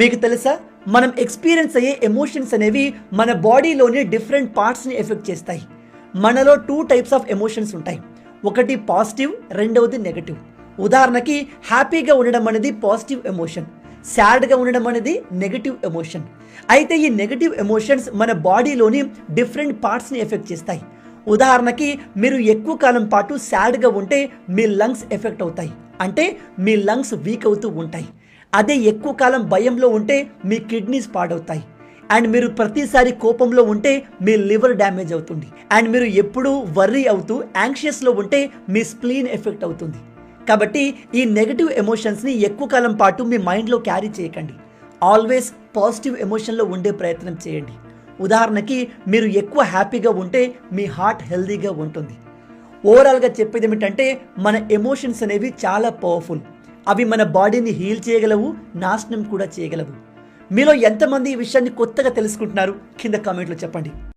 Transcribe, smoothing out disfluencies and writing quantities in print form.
మీకు తెలుసా, మనం ఎక్స్పీరియన్స్ అయ్యే ఎమోషన్స్ అనేవి మన బాడీలోని డిఫరెంట్ పార్ట్స్ని ఎఫెక్ట్ చేస్తాయి. మనలో 2 టైప్స్ ఆఫ్ ఎమోషన్స్ ఉంటాయి. ఒకటి పాజిటివ్, రెండవది నెగటివ్. ఉదాహరణకి హ్యాపీగా ఉండడం అనేది పాజిటివ్ ఎమోషన్, సాడ్గా ఉండడం అనేది నెగటివ్ ఎమోషన్. అయితే ఈ నెగటివ్ ఎమోషన్స్ మన బాడీలోని డిఫరెంట్ పార్ట్స్ని ఎఫెక్ట్ చేస్తాయి. ఉదాహరణకి మీరు ఎక్కువ కాలం పాటు సాడ్గా ఉంటే మీ లంగ్స్ ఎఫెక్ట్ అవుతాయి, అంటే మీ లంగ్స్ వీక్ అవుతూ ఉంటాయి. అదే ఎక్కువ కాలం భయంలో ఉంటే మీ కిడ్నీస్ పాడవుతాయి. అండ్ మీరు ప్రతిసారి కోపంలో ఉంటే మీ లివర్ డ్యామేజ్ అవుతుంది. అండ్ మీరు ఎప్పుడూ వర్రీ అవుతూ యాంగ్షియస్లో ఉంటే మీ స్ప్లీన్ ఎఫెక్ట్ అవుతుంది. కాబట్టి ఈ నెగటివ్ ఎమోషన్స్ని ఎక్కువ కాలం పాటు మీ మైండ్లో క్యారీ చేయకండి. ఆల్వేస్ పాజిటివ్ ఎమోషన్లో ఉండే ప్రయత్నం చేయండి. ఉదాహరణకి మీరు ఎక్కువ హ్యాపీగా ఉంటే మీ హార్ట్ హెల్దీగా ఉంటుంది. ఓవరాల్గా చెప్పేది ఏమిటంటే, మన ఎమోషన్స్ అనేవి చాలా పవర్ఫుల్. అవి మన బాడీని హీల్ చేయగలవు, నాశనం కూడా చేయగలవు. మీలో ఎంతమంది ఈ విషయాన్ని కొత్తగా తెలుసుకుంటున్నారు? కింద కామెంట్లో చెప్పండి.